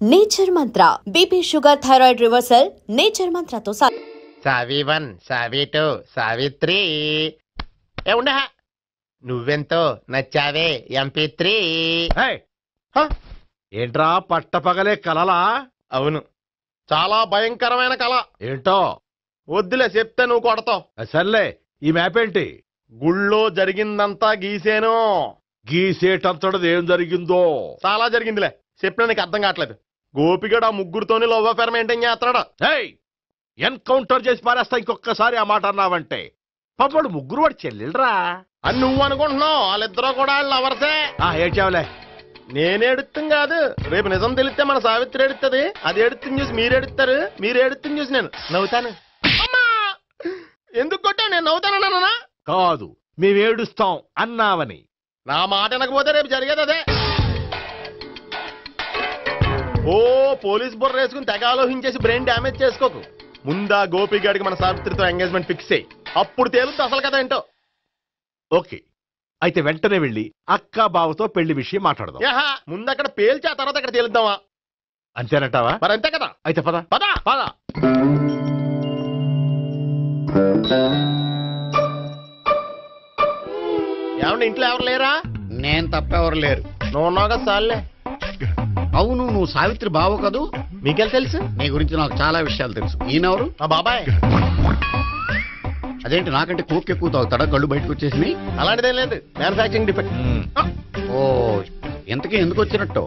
Nature Mantra BP sugar thyroid reversal Nature మంత్రతో సావి 1 సావి 2 సావిత్రి ఉండ నువ్వెంతో నచ్చావే MP3. ఏంట్రా పట్టపగలే కలలా? అవును, చాలా భయంకరమైన కళ. ఏంటో వద్దులే, చెప్తే నువ్వు కొడతావు. సర్లే, ఈ మ్యాప్ ఏంటి? గుళ్ళో జరిగిందంతా గీసేను. గీసేటంతటది ఏం జరిగిందో? చాలా జరిగిందిలే, చెప్పినా నీకు అర్థం కావట్లేదు. గోపిగడు ఆ ముగ్గురుతోని లవ్ అఫేర్ మెయింటైన్ చేస్తాడా? ఎన్కౌంటర్ చేసి పారేస్తా ఇంకొకసారి ఆ మాట అన్నావంటే. పాపడు ముగ్గురు వాడు చెల్లెలరా అని నువ్వు అనుకుంటున్నావు, వాళ్ళిద్దరూ కూడా లవర్సే. ఏడ్చావులే. నేనేడుతుంది కాదు, రేపు నిజం తెలిస్తే మన సావిత్రి ఎడుతుంది. అది ఎడుతుంది చూసి మీరు ఎడుతారు, మీరు ఎడుతుంది చూసి నేను నవ్వుతాను. ఎందుకు కొట్టావు? నేను నవ్వుతానన్నా కాదు, మేమేడుస్తాం అన్నావని. నా మాట వినకపోతే రేపు జరిగేది అదే. ఓ పోలీస్ బుర్ర వేసుకుని తెగ ఆలోచించేసి బ్రెయిన్ డ్యామేజ్ చేసుకోకు. ముందా గోపిగాడికి మన సావిత్రితో ఎంగేజ్మెంట్ ఫిక్స్ అయ్యి అప్పుడు తేలుతుంది అసలు కదా ఏంటో. ఓకే, అయితే వెంటనే వెళ్ళి అక్క బావతో పెళ్లి విషయం మాట్లాడదాం. ముందు అక్కడ పేల్చి ఆ తర్వాత అక్కడ తేలుద్దామా? అంతేనంటావా? మరి అంతే కదా. అయితే పద పద పద. ఏమండి, ఇంట్లో ఎవరు లేరా? నేను తప్పెవరు లేరు. నువ్వు ఉన్నావు కదా సార్లే. అవును, నువ్వు సావిత్రి బావ కదూ? మీకెళ్ళి తెలుసు? నీ గురించి నాకు చాలా విషయాలు తెలుసు. ఈయనెవరు? మా బాబాయ్. అదేంటి, నాకంటే కోక్ ఎక్కువ తాగుతాడా? కళ్ళు బయటకు వచ్చేసి? అలాంటిదేం లేదు, మ్యానుఫాక్చరింగ్ డిఫెక్ట్. ఓ, ఎంతకీ ఎందుకు వచ్చినట్టు?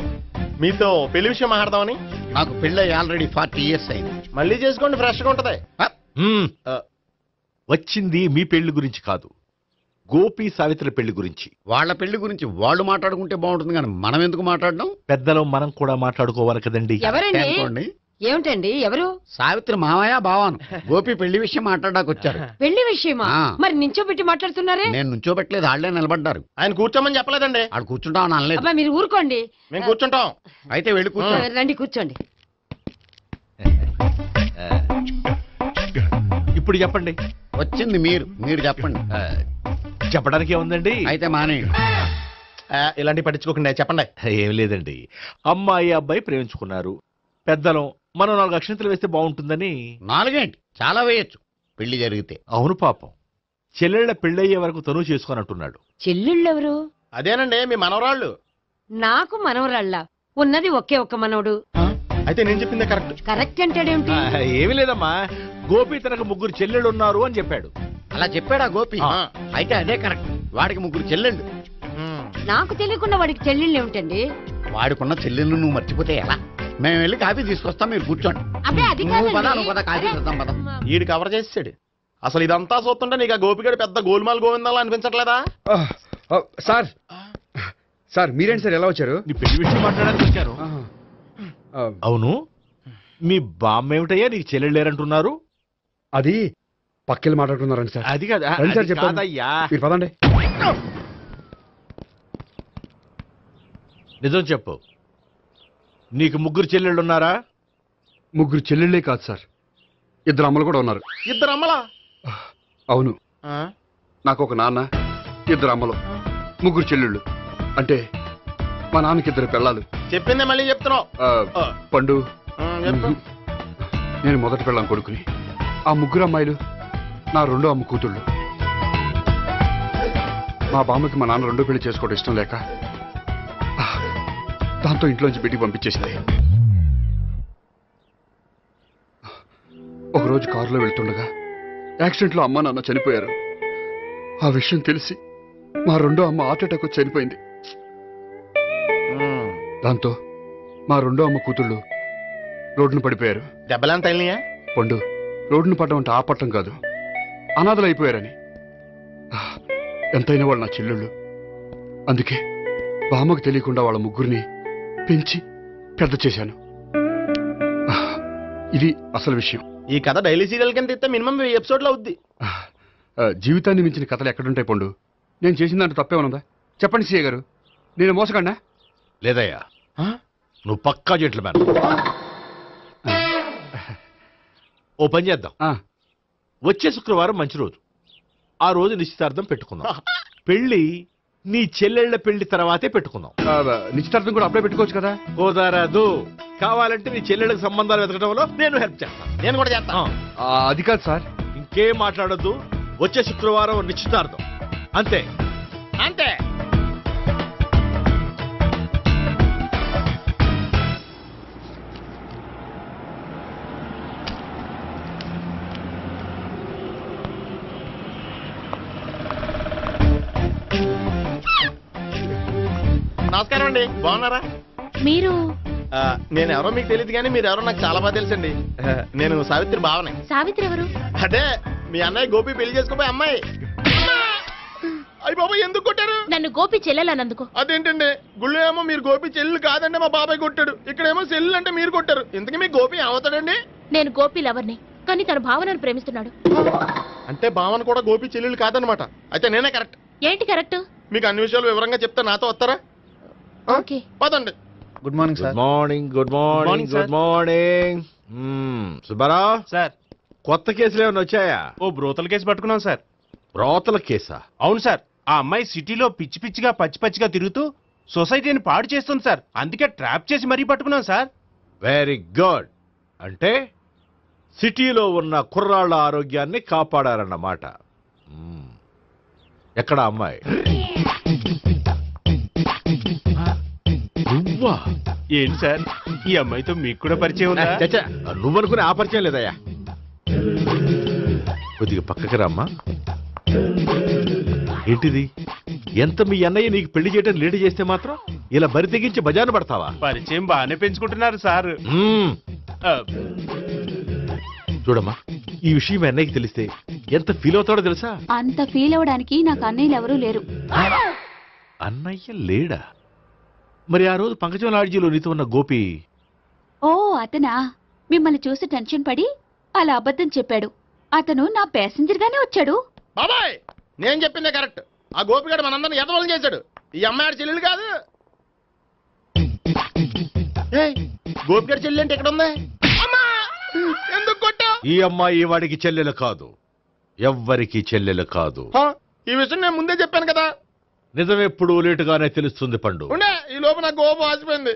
మీతో పెళ్లి విషయం మాట్లాడదామని. నాకు పెళ్ళి ఆల్రెడీ 40 years అయింది. మళ్ళీ చేసుకోండి, ఫ్రెష్ గా ఉంటది. వచ్చింది మీ పెళ్లి గురించి కాదు, గోపి సావిత్రి పెళ్లి గురించి. వాళ్ళ పెళ్లి గురించి వాళ్ళు మాట్లాడుకుంటే బాగుంటుంది, కానీ మనం ఎందుకు మాట్లాడడం? పెద్దలో మనం కూడా మాట్లాడుకోవాలి కదండి. ఎవరండి? ఏమిటండి? ఎవరు? సావిత్రి మామయ్య బావాను. గోపి పెళ్లి విషయం మాట్లాడడానికి వచ్చారు. పెళ్లి విషయమా? మరి నించోబెట్టి మాట్లాడుతున్నారే? నేను నుంచోబెట్టలేదు, వాళ్ళే నిలబడ్డారు. ఆయన కూర్చోమని చెప్పలేదండి. ఆడు కూర్చుంటామని అనలేదు. అబ్బా, మీరు ఊరుకోండి. మేము కూర్చుంటాం. అయితే వెళ్ళి కూర్చో. రండి, కూర్చోండి. ఇప్పుడు చెప్పండి. వచ్చింది మీరు చెప్పండి. చెప్పడానికి ఏముందండి? అయితే మానేయండి. ఇలాంటి పట్టించుకోకుండా చెప్పండి. ఏం లేదండి, అమ్మాయి అబ్బాయి ప్రేమించుకున్నారు. పెద్దలం మనం 4 అక్షంతలు వేస్తే బాగుంటుందని. 4 ఏంటి, చాలా వేయచ్చు పెళ్లి జరిగితే. అవును, పాపం చెల్లెళ్ళ పెళ్ళయ్యే వరకు తను చేసుకోనంటున్నాడు. చెల్లెళ్ళెవరు? అదేనండి, మీ మనవరాళ్ళు. నాకు మనవరాళ్ళ ఉన్నది ఒకే ఒక్క మనవడు. అయితే నేను చెప్పిందే కరెక్ట్. కరెక్ట్ అంటాడేమిటి? ఏమి లేదమ్మా, గోపి తనకు 3 చెల్లెళ్ళు ఉన్నారు అని చెప్పాడు. అలా చెప్పాడా గోపి? అయితే అదే కరెక్ట్. వాడికి 3 చెల్లెళ్ళు. నాకు తెలియకుండా వాడికి చెల్లెళ్ళు ఏమిటండి? వాడికున్న చెల్లెళ్ళు నువ్వు మర్చిపోతే ఎలా? మేము వెళ్ళి కాఫీ తీసుకొస్తాం, మీరు కూర్చోండి. అబ్బే, అది కాదండి. కాఫీ చేద్దాం పద. ఈడు కవర్ చేసాడు. అసలు ఇదంతా చూస్తుంటే నీకు ఆ గోపిగడు పెద్ద గోల్మాల్ గోవిందాలు అనిపించట్లేదా? సార్ మీరేంటి సార్, ఎలా వచ్చారు? నీ పెళ్లి విషయం మాట్లాడడానికి వచ్చారు. అవును, మీ బామ్మ ఏమిటయ్యా నీకు చెల్లెళ్ళు లేరంటున్నారు? అది పక్కెళ్ళి మాట్లాడుకున్నారండి సార్. అది కాదా సార్, చెప్పండి. మీరు పదండి. నిజం చెప్పు, నీకు 3 చెల్లెళ్ళు ఉన్నారా? 3 చెల్లెళ్ళే కాదు సార్, 2 అమ్మలు కూడా ఉన్నారు. 2 అమ్మలా? అవును, నాకు ఒక నాన్న, 2 అమ్మలు, 3 చెల్లెళ్ళు. అంటే మా నాన్నకి 2 పిల్లలు. చెప్పిందే మళ్ళీ చెప్తున్నావు. పండు, నేను మొదటి పిల్లం కొడుకుని. ఆ 3 అమ్మాయిలు నా 2వ అమ్మ కూతుళ్ళు. మా బామ్మకి మా నాన్న 2వ పెళ్లి చేసుకోవడం ఇష్టం లేక దాంతో ఇంట్లోంచి బిడ్డికి పంపించేసింది. ఒకరోజు కారులో వెళ్తుండగా యాక్సిడెంట్లో అమ్మ నాన్న చనిపోయారు. ఆ విషయం తెలిసి మా 2వ అమ్మ హార్ట్ అటాక్ వచ్చి చనిపోయింది. దాంతో మా 2వ అమ్మ కూతుళ్ళు రోడ్డును పడిపోయారు. దెబ్బలంత తగిలినాయా? పండు, రోడ్డును పడ్డం అంటే ఆపట్టం కాదు, అనాథలు అయిపోయారని. ఎంతైనా వాళ్ళు నా చెల్లెళ్ళు. అందుకే బామ్మకు తెలియకుండా వాళ్ళ 3 పెంచి పెద్ద చేశాను. ఇది అసలు విషయం. ఈ కథ డైలీ సీరియల్ కింద ఇస్తే మినిమం 10 ఎపిసోడ్లు అవుద్ది. జీవితాన్ని మించిన కథలు ఎక్కడుంటాయి పండు? నేను చేసిన దాంట్లో తప్పేమనుందా? చెప్పండి సీఏ గారు, నేను మోసకండా? లేదయ్యా, నువ్వు పక్కా జెంట్ల్‌మ్యాన్. ఓ పని చేద్దాం, వచ్చే శుక్రవారం మంచి రోజు, ఆ రోజు నిశ్చితార్థం పెట్టుకుందాం. పెళ్లి నీ చెల్లెళ్ల పెళ్లి తర్వాతే పెట్టుకుందాం. నిశ్చితార్థం కూడా అప్పుడే పెట్టుకోవచ్చు కదా? కుదరదు. కావాలంటే నీ చెల్లెళ్ళకి సంబంధాలు వెతకడంలో నేను హెల్ప్ చేస్తాను. నేను కూడా చేస్తాను. అది కాదు సార్. ఇంకేం మాట్లాడొద్దు. వచ్చే శుక్రవారం నిశ్చితార్థం, అంతే. అంతే. నమస్కారం అండి, బాగున్నారా? మీరు నేను ఎవరో మీకు తెలియదు కానీ మీరు ఎవరో నాకు చాలా బాగా తెలుసండి. నేను సావిత్రి బావనే. సావిత్రి ఎవరు? అదే మీ అన్నయ్య గోపి పెళ్లి చేసుకోపోయి అమ్మాయి. అయ్యి బాబాయ్ ఎందుకు కొట్టారు? నన్ను గోపి చెల్లెలన్నందుకు. అదేంటండి, గుళ్ళు ఏమో మీరు గోపి చెల్లు కాదంటే మా బాబాయ్ కొట్టాడు, ఇక్కడేమో చెల్లు అంటే మీరు కొట్టారు. ఇంతకీ మీ గోపి ఏమవుతాడండి? నేను గోపి లవర్ని, కానీ తన భావనను ప్రేమిస్తున్నాడు. అంటే భావన కూడా గోపి చెల్లెలు కాదనమాట. అయితే నేనే కరెక్ట్. ఏంటి కరెక్ట్? మీకు అన్ని విషయాలు వివరంగా చెప్తే నాతో వస్తారా? ఓకే. పదండి. Good morning good morning. Good morning. Good morning. Subbarao sir, కొత్త కేసులు ఏమైనా వచ్చాయా? ఓ బ్రోతల కేసు పట్టుకున్నాం సార్. బ్రోతల కేసా? అవును సార్, ఆ అమ్మాయి సిటీలో పిచ్చి పిచ్చిగా పచ్చి పచ్చిగా తిరుగుతూ సొసైటీని పాడు చేస్తుంది సార్. అందుకే ట్రాప్ చేసి మరీ పట్టుకున్నాం సార్. Very good. అంటే సిటీలో ఉన్న కుర్రాళ్ళ ఆరోగ్యాన్ని కాపాడారన్నమాట. ఎక్కడ అమ్మాయి? నువ్వా? ఏంటి సార్, ఈ అమ్మాయితో మీకు కూడా పరిచయం ఉందా? చచ్చా, నువ్వనుకునే ఆ పరిచయం లేదయ్యా. కొద్దిగా పక్కకి రామ్మా. ఏంటిది? ఎంత మీ అన్నయ్య నీకు పెళ్లి చేయడం లేట్ చేస్తే మాత్రం ఇలా బరి తెగించి బజారు పడతావా? పరిచయం బాగానే పెంచుకుంటున్నారు సార్. చూడమ్మా, ఈ విషయం మీ అన్నయ్యకి తెలిస్తే ఎంత ఫీల్ అవుతాడో తెలుసా? అంత ఫీల్ అవడానికి నాకు అన్నయ్యలు ఎవరూ లేరు. అన్నయ్య లేడా? మరి ఆ రోజు పంకజం లాడ్జీలో నీతో ఉన్న గోపి? ఓ అతనా? మిమ్మల్ని చూసి టెన్షన్ పడి అలా అబద్ధం చెప్పాడు. అతను నా ప్యాసింజర్ గానే వచ్చాడు. బాబాయ్ నేను చెప్పిందే కరెక్ట్. ఆ గోపిగాడు మనందరిని ఎదవలం చేశాడు. ఈ అమ్మాయి చెల్లెలు కాదు. గోపిగాడి చెల్లి అంటే ఎక్కడ ఉంది? ఎందుకు కొట్టా? ఈ అమ్మాయి వాడికి చెల్లెలు కాదు, ఎవ్వరికి చెల్లెలు కాదు. ఈ విషయం నేను ముందే చెప్పాను కదా. నిజమెప్పుడు లేటుగానే తెలుస్తుంది పండు. ఉండే ఈ లోపు నా గోపు ఆసిపోయింది.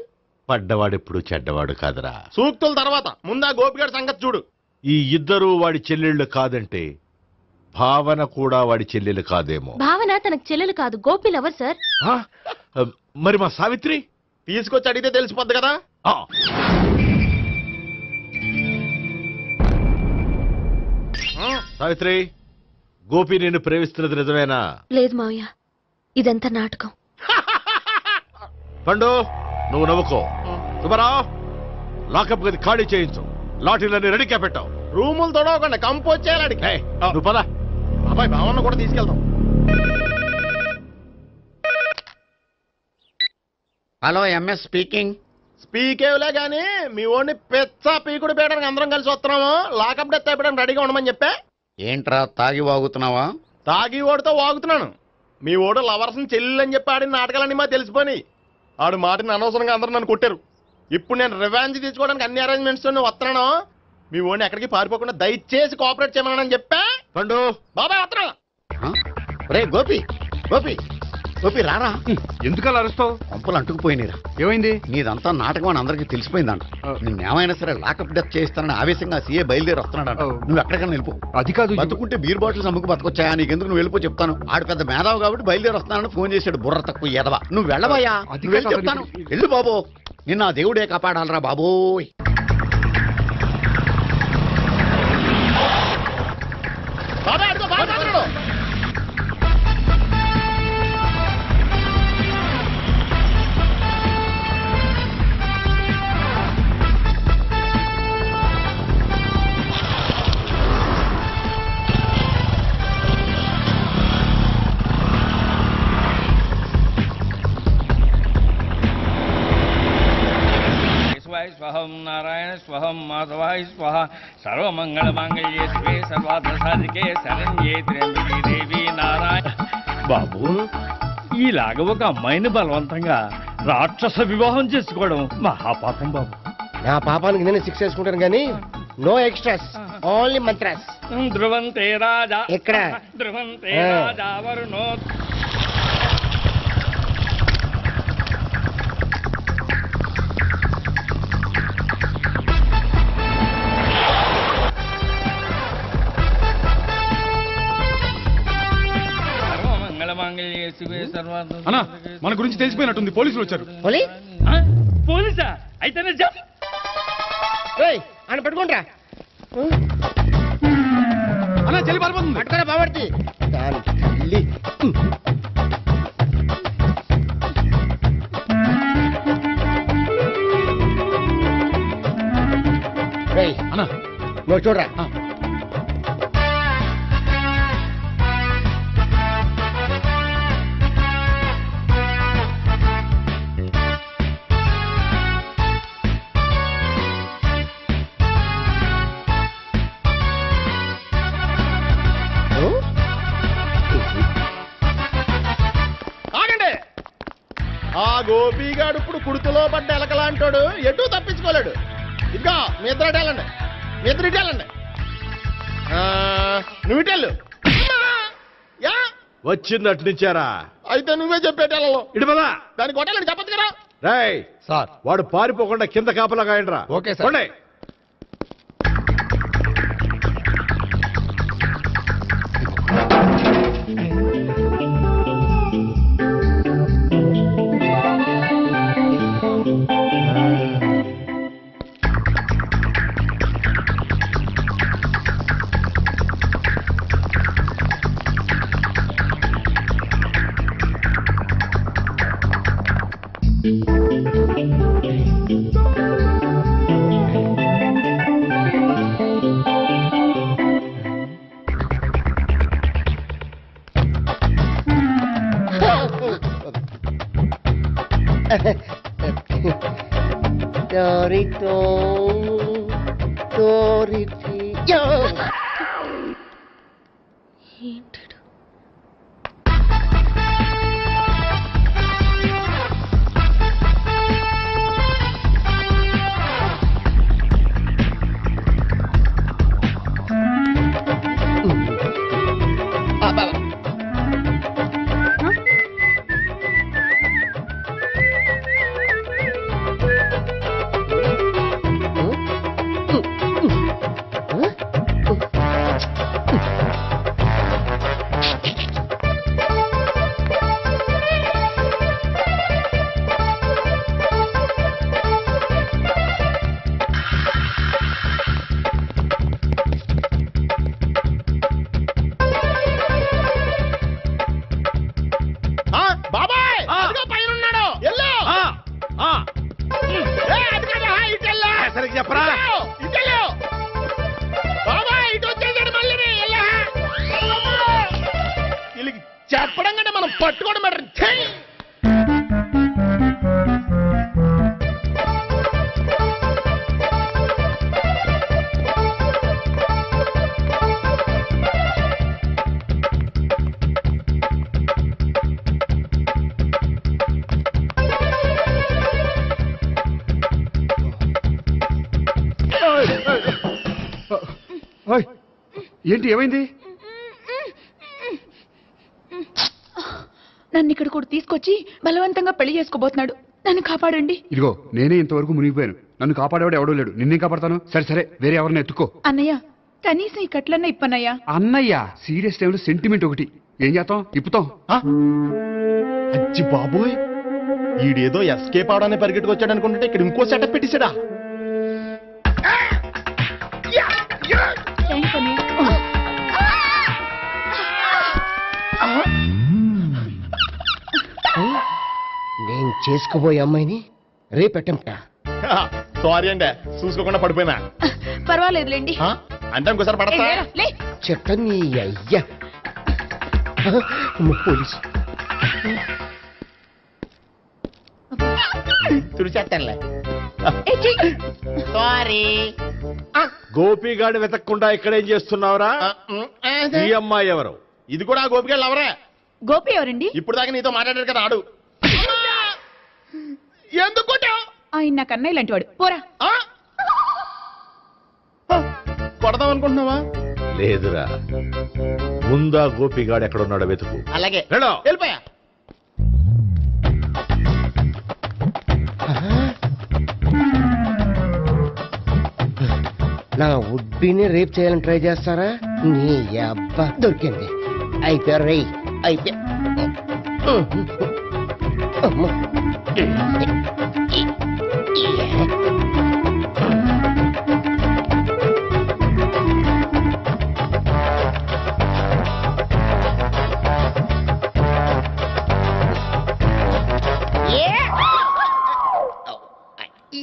పడ్డవాడెప్పుడు చెడ్డవాడు కాదురా. సూక్తుల తర్వాత ముందు ఆ గోపిగాడి సంగతి చూడు. ఈ ఇద్దరూ వాడి చెల్లెళ్ళు కాదంటే భావన కూడా వాడి చెల్లెలు కాదేమో. భావన తనకు చెల్లెలు కాదు, గోపి లవర్ సార్. ఆ? మరి మా సావిత్రి? తీసుకొచ్చి అడిగితే తెలిసిపోద్ది కదా. ఆ. సావిత్రి, గోపి నేను ప్రేమిస్తున్నది నిజమేనా? లేదు మావయ్య, ఇదంతా నాటకం. పండు నువ్వు నవ్వుకో. సుబ్బారావు, లాకప్ గది ఖాళీ చేయించు. లాఠీలన్నీ రెడీగా పెట్టావు. రూములు తొడవకుండా కంపోజ్ చేయాలి అడిగి. నువ్వు పద. బాబాయ్ భావన కూడా తీసుకెళ్తాం. Hello, MS speaking. స్పీకేవ్లే గానీ మీ ఓడిని పెచ్చ పీకుడు పేయడానికి అందరం కలిసి వస్తున్నాము. లాకప్ డెత్ అయిపోయడానికి రెడీగా ఉండమని చెప్పే. ఏంట్రా తాగి వాగుతున్నావా? తాగి ఓడితో వాగుతున్నాను. మీ ఓడు లవర్స్ని చెల్లెలని చెప్పి ఆడిన నాటకాలన్నీ మా తెలిసిపోయి ఆడు మాటని అనవసరంగా అందరూ నన్ను కొట్టారు. ఇప్పుడు నేను రివెంజ్ తీసుకోవడానికి అన్ని అరేంజ్మెంట్స్ వస్తున్నాను. మీ ఓడిని ఎక్కడికి పారిపోకుండా దయచేసి కోఆపరేట్ చేయమని చెప్పా. పండు బాబాయ్ వస్తున్నా. రే గోపి, గోపి, గోపి రారా. ఎందుకు అలా అరుస్తావు? పంపులు అంటుకుపోయినరా. ఏమైంది? నీదంతా నాటకం అని అందరికీ తెలిసిపోయిందంట. నిన్నేమైనా సరే లాకప్ డెత్ చేస్తానని ఆవేశంగా సీఏ బయలుదేరి వస్తున్నాడంట. నువ్వు ఎక్కడికైనా వెళ్ళిపో. అది కాదు. బతుకుంటే బీర్ బాటిల్స్ అమ్ముకు బతకొచ్చాయా? నీకెందుకు? నువ్వు వెళ్ళిపో చెప్తాను. ఆడు పెద్ద మేధావు కాబట్టి బయలుదేరి వస్తానని ఫోన్ చేశాడు. బుర్ర తక్కువ ఎదవా. నువ్వు వెళ్ళబోయా? నువ్వు వెళ్ళి చెప్తాను. వెళ్ళు బాబో. నిన్న ఆ దేవుడే కాపాడాలరా బాబోయ్. బాబాయ్ అడుగు, బాబాయ్ అడుగు. స్వహం నారాయణ స్వహం మాధవాయ స్వహ సర్వమంగళ మాంగళ్యే శివే సర్వార్థ సాధికే శరణ్యే త్ర్యంబకే దేవి నారాయణ. బాబు, ఈలాగ ఒక అమ్మాయిని బలవంతంగా రాక్షస వివాహం చేసుకోవడం మహాపాపం బాబు. నా పాపానికి నేను శిక్ష వేసుకుంటాను కానీ నో ఎక్స్ట్రాస్, ఓన్లీ మంత్రాస్. ధ్రువంతే రాజా ఎక్కడ? ధ్రువంతే రాజా వరుణో. అన్నా మన గురించి తెలిసిపోయినట్టుంది, పోలీసులు వచ్చారు. పోలీసా? అయితేనే జప్. ఆయన పెట్టుకుంటా అన్నా చెల్లి పారిపోతుంది. పట్టుకురా బాబర్తి దాని తల్లి. అన్నా నువ్వు చూడరా. ఆ గోపిగాడు ఇప్పుడు కుడుతులో పడ్డ ఎలకలాంటాడు, ఎటు తప్పించుకోలేడు. ఇదిగో మీ ఇద్దరు ఇటేళ్ళండి, మీ ఇద్దరు ఇటేళ్ళండి. నువ్వు ఇటెళ్ళు. వచ్చింది అటు నుంచారా? అయితే నువ్వే చెప్పేటెళ్ళలో ఇటు పదా. దానికి కొట్టాలని చెప్పచ్చు కదా. రేయ్ సార్ వాడు పారిపోకుండా కింద కాపలా కాయండిరా. Okay sir. పోండి. చెప్పడం కంటే మనం పట్టుకోవడం బెటర్. ఏంటి ఏమైంది? నన్ను ఇక్కడ కూడా తీసుకొచ్చి బలవంతంగా పెళ్లి చేసుకోబోతున్నాడు. నన్ను కాపాడండి. ఇదిగో నేనే ఇంతవరకు మునిగిపోయాను, నన్ను కాపాడేవాడు ఎవడో లేడు, నిన్నే కాపాడతాను. సరే సరే వేరే ఎవరిని ఎత్తుకో. అన్నయ్య కనీసం ఈ కట్లన్నా ఇప్పన్నయ్యా. అన్నయ్య సీరియస్ టైంలో సెంటిమెంట్ ఒకటి, ఏం చేస్తాం, ఇప్పుతాం. అచ్చి బాబోయ్, ఈడేదో ఎస్కేప్ అవడానికి పరిగెట్టుకొచ్చాడు అనుకుంటే ఇక్కడ ఇంకో సెటప్ పెట్టించాడా. నేను చేసుకోబోయే అమ్మాయిని రేపెట్టంట. సారీ అండి, చూసుకోకుండా పడిపోయినా. పర్వాలేదులేండి. అంటే ఇంకోసారి పడతా చెట్ట నీ అయ్యా. పోలీసు తుడిచేస్తానులే. సారీ. గోపిగాడు వెతకకుండా ఇక్కడేం చేస్తున్నావురా? ఈ అమ్మాయి ఎవరు? ఇది కూడా గోపిగాళ్ళు ఎవరే? గోపి ఎవరండి? ఇప్పుడు దాకా నీతో మాట్లాడారు కదా ఆడు. ఎందుకు ఆయన నాకు అన్నయ్య లాంటి వాడు. పోరా. కొడదాం అనుకుంటున్నావా? లేదురా, ముందా గోపిగాడు ఎక్కడున్నాడో వెతుకు. అలాగే వెళ్ళో. వెళ్ళిపోయా. నా ఉడ్బీని రేప్ చేయాలని ట్రై చేస్తారా? నీ అబ్బా దొరికింది. అయిపోయారు రై అయిపోయా. అమ్మ.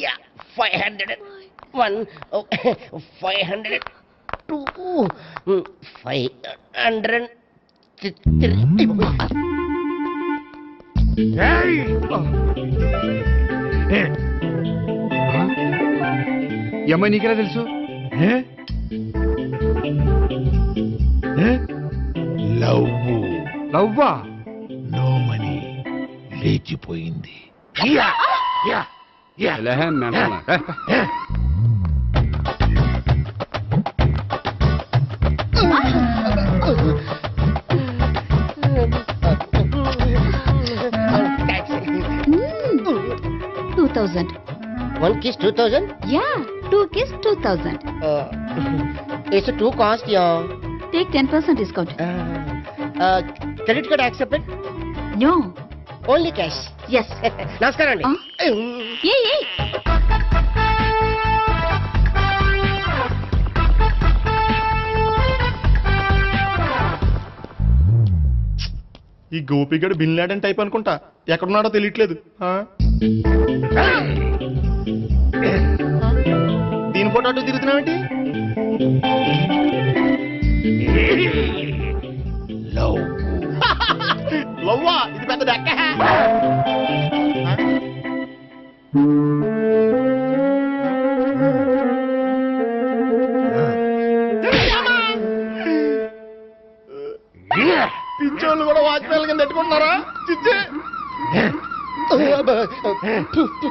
Yeah, 501, 502, 503. ఈ అమ్మాయి నీకెలా తెలుసు? లవ్వా? నో మనీ లేచిపోయింది. ఎలాహే మెంటలా? 2000. 1 kiss 2000? Yeah, 2 kiss 2000. It's too cost, yeah. Take 10% discount. Credit card accepted? No. Only cash. Yes. నమస్కారం అండి. Hey. ఈ గోపిగడు బిన్ లాడెన్ టైప్ అనుకుంటా, ఎక్కడున్నాడో తెలియట్లేదు. దీని ఫోటో అటు తిరుగుతున్నావేంటి? లవ్వా? ఇది పెద్ద డెక్క. పిచ్చోళ్ళు కూడా వాచ్మెన్ కింద పెట్టుకుంటున్నారా? చిచ్చే